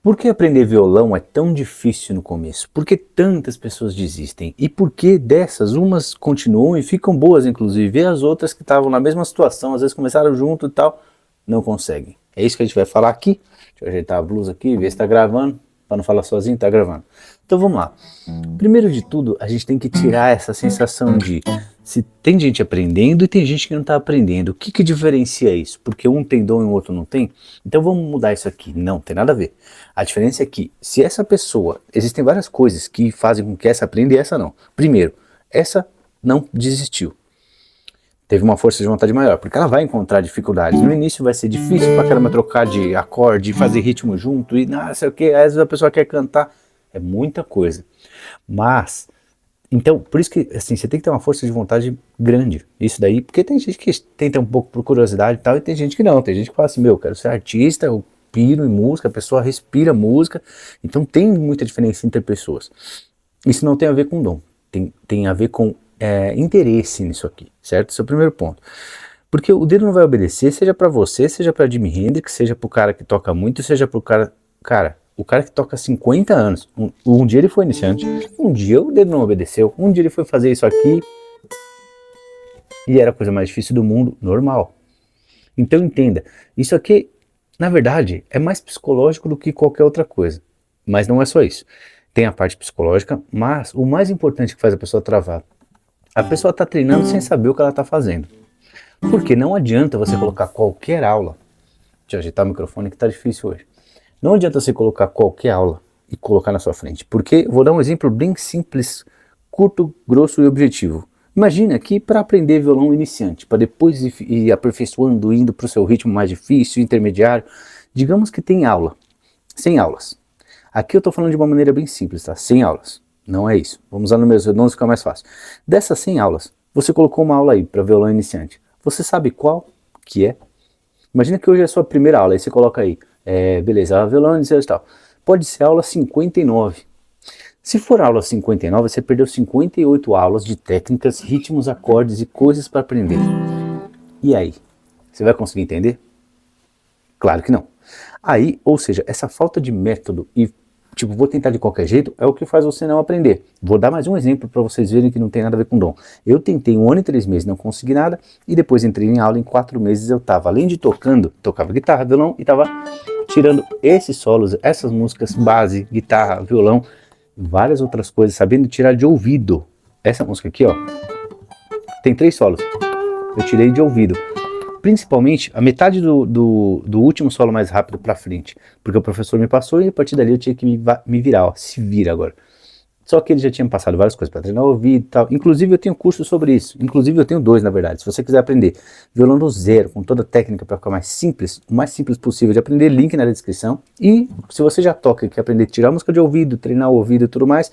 Por que aprender violão é tão difícil no começo? Por que tantas pessoas desistem? E por que dessas, umas continuam e ficam boas inclusive, e as outras que estavam na mesma situação, às vezes começaram junto e tal, não conseguem? É isso que a gente vai falar aqui. Deixa eu ajeitar a blusa aqui, ver se tá gravando, para não falar sozinho, tá gravando. Então vamos lá. Primeiro de tudo, a gente tem que tirar essa sensação de se tem gente aprendendo e tem gente que não está aprendendo. O que diferencia isso? Porque um tem dom e o outro não tem? Então vamos mudar isso aqui. Não, tem nada a ver. A diferença é que se essa pessoa, existem várias coisas que fazem com que essa aprenda e essa não. Primeiro, essa não desistiu. Teve uma força de vontade maior, porque ela vai encontrar dificuldades. No início vai ser difícil pra caramba trocar de acorde, fazer ritmo junto, e não sei o que, às vezes a pessoa quer cantar, é muita coisa. Mas, então, por isso que, assim, você tem que ter uma força de vontade grande, isso daí, porque tem gente que tenta um pouco por curiosidade e tal, e tem gente que não, tem gente que fala assim, meu, eu quero ser artista, eu piro em música, a pessoa respira música, então tem muita diferença entre pessoas. Isso não tem a ver com dom, tem a ver com interesse nisso aqui, certo? Esse é o primeiro ponto. Porque o dedo não vai obedecer, seja pra você, seja pra Jimi Hendrix, seja pro cara que toca muito, seja pro cara... Cara, o cara que toca 50 anos, um dia ele foi iniciante, um dia o dedo não obedeceu, um dia ele foi fazer isso aqui e era a coisa mais difícil do mundo, normal. Então entenda, isso aqui, na verdade, é mais psicológico do que qualquer outra coisa. Mas não é só isso. Tem a parte psicológica, mas o mais importante que faz a pessoa travar, a pessoa está treinando sem saber o que ela está fazendo. Porque não adianta você colocar qualquer aula. Deixa eu ajeitar o microfone que está difícil hoje. Não adianta você colocar qualquer aula e colocar na sua frente. Porque, vou dar um exemplo bem simples, curto, grosso e objetivo. Imagina que para aprender violão iniciante, para depois ir aperfeiçoando, indo para o seu ritmo mais difícil, intermediário, digamos que tem aula, 100 aulas. Aqui eu estou falando de uma maneira bem simples, tá? 100 aulas. Não é isso. Vamos usar números redondos, fica mais fácil. Dessas 100 aulas, você colocou uma aula aí para violão iniciante. Você sabe qual que é? Imagina que hoje é a sua primeira aula, aí você coloca aí, beleza, violão iniciante e tal. Pode ser a aula 59. Se for a aula 59, você perdeu 58 aulas de técnicas, ritmos, acordes e coisas para aprender. E aí? Você vai conseguir entender? Claro que não. Aí, ou seja, essa falta de método e tipo, vou tentar de qualquer jeito, é o que faz você não aprender. Vou dar mais um exemplo para vocês verem que não tem nada a ver com dom. Eu tentei 1 ano e 3 meses, não consegui nada, e depois entrei em aula, em 4 meses eu estava, além de tocando, tocava guitarra, violão, e estava tirando esses solos, essas músicas base, guitarra, violão, várias outras coisas, sabendo tirar de ouvido. Essa música aqui, ó, tem 3 solos, eu tirei de ouvido. Principalmente a metade do último solo mais rápido pra frente, porque o professor me passou e a partir dali eu tinha que me virar, ó, se vira agora. Só que ele já tinha passado várias coisas para treinar o ouvido e tal, inclusive eu tenho curso sobre isso, inclusive eu tenho 2 na verdade, se você quiser aprender violão do zero, com toda a técnica para ficar mais simples, o mais simples possível de aprender, link na descrição, e se você já toca e quer aprender a tirar a música de ouvido, treinar o ouvido e tudo mais,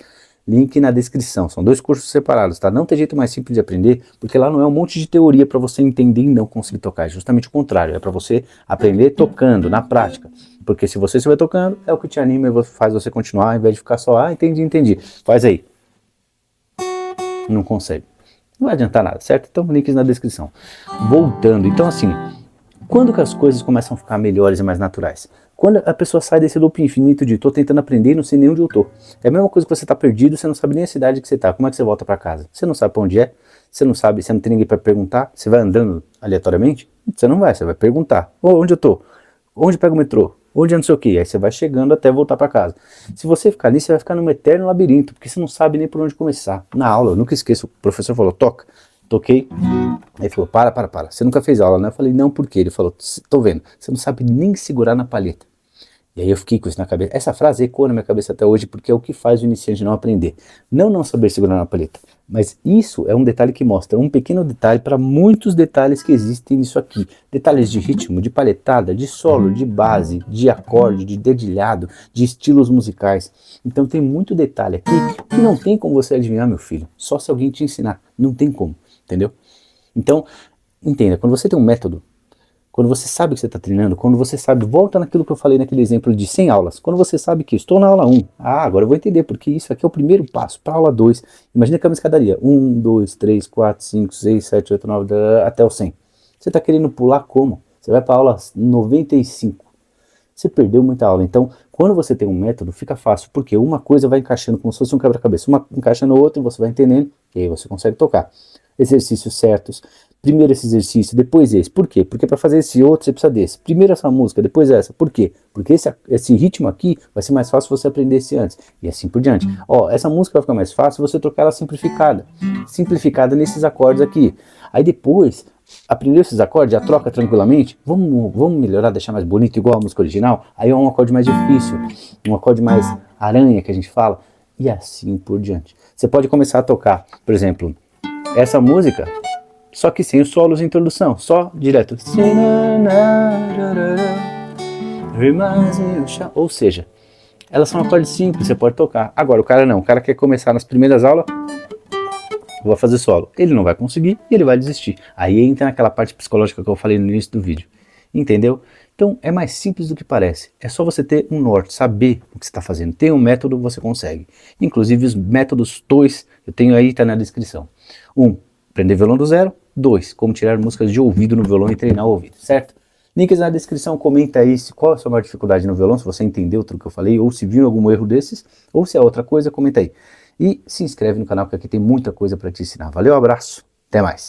link na descrição, são 2 cursos separados, tá? Não tem jeito mais simples de aprender, porque lá não é um monte de teoria para você entender e não conseguir tocar, é justamente o contrário, é para você aprender tocando, na prática, porque se você estiver tocando, é o que te anima e faz você continuar, ao invés de ficar só, entendi, faz aí. Não consegue. Não vai adiantar nada, certo? Então, links na descrição. Voltando, então assim, quando que as coisas começam a ficar melhores e mais naturais? Quando a pessoa sai desse loop infinito de tô tentando aprender e não sei nem onde eu tô. É a mesma coisa que você tá perdido, você não sabe nem a cidade que você tá. Como é que você volta pra casa? Você não sabe pra onde é, você não sabe, você não tem ninguém pra perguntar, você vai andando aleatoriamente? Você não vai, você vai perguntar. Onde eu tô? Onde pega o metrô? Onde é não sei o que? Aí você vai chegando até voltar pra casa. Se você ficar nisso, você vai ficar num eterno labirinto, porque você não sabe nem por onde começar. Na aula, eu nunca esqueço, o professor falou, toca. Toquei, aí ele falou, para, você nunca fez aula, né? Eu falei, não, por quê? Ele falou, tô vendo, você não sabe nem segurar na palheta. E aí eu fiquei com isso na cabeça, essa frase ecoa na minha cabeça até hoje, porque é o que faz o iniciante não aprender. Não saber segurar na palheta, mas isso é um detalhe que mostra, um pequeno detalhe para muitos detalhes que existem nisso aqui. Detalhes de ritmo, de palhetada, de solo, de base, de acorde, de dedilhado, de estilos musicais. Então tem muito detalhe aqui que não tem como você adivinhar, meu filho, só se alguém te ensinar, não tem como. Entendeu? Então, entenda, quando você tem um método, quando você sabe que você está treinando, quando você sabe, volta naquilo que eu falei naquele exemplo de 100 aulas, quando você sabe que estou na aula 1, agora eu vou entender, porque isso aqui é o primeiro passo, para a aula 2, imagina que é uma escadaria, 1, 2, 3, 4, 5, 6, 7, 8, 9, até o 100. Você está querendo pular como? Você vai para a aula 95. você perdeu muita aula. Então, quando você tem um método, fica fácil, porque uma coisa vai encaixando como se fosse um quebra-cabeça, uma encaixa na outra e você vai entendendo, e aí você consegue tocar. Exercícios certos, primeiro esse exercício, depois esse. Por quê? Porque para fazer esse outro você precisa desse. Primeiro essa música, depois essa. Por quê? Porque esse ritmo aqui vai ser mais fácil você aprender esse antes. E assim por diante. Ó, essa música vai ficar mais fácil se você tocar ela simplificada. Simplificada nesses acordes aqui. Aí depois, aprendeu esses acordes, já troca tranquilamente. Vamos melhorar, deixar mais bonito igual a música original? Aí é um acorde mais difícil. Um acorde mais aranha que a gente fala. E assim por diante. Você pode começar a tocar, por exemplo, essa música, só que sem os solos de introdução, só direto. Ou seja, elas são acordes simples, você pode tocar. Agora o cara não, o cara quer começar nas primeiras aulas, vou fazer solo. Ele não vai conseguir e ele vai desistir. Aí entra naquela parte psicológica que eu falei no início do vídeo. Entendeu? Então é mais simples do que parece. É só você ter um norte, saber o que você está fazendo. Tem um método, você consegue. Inclusive os métodos 2, eu tenho aí, tá na descrição. 1, aprender violão do zero. 2, como tirar músicas de ouvido no violão e treinar o ouvido, certo? Links na descrição, comenta aí qual é a sua maior dificuldade no violão, se você entendeu tudo que eu falei, ou se viu algum erro desses, ou se é outra coisa, comenta aí. E se inscreve no canal, porque aqui tem muita coisa para te ensinar. Valeu, abraço, até mais.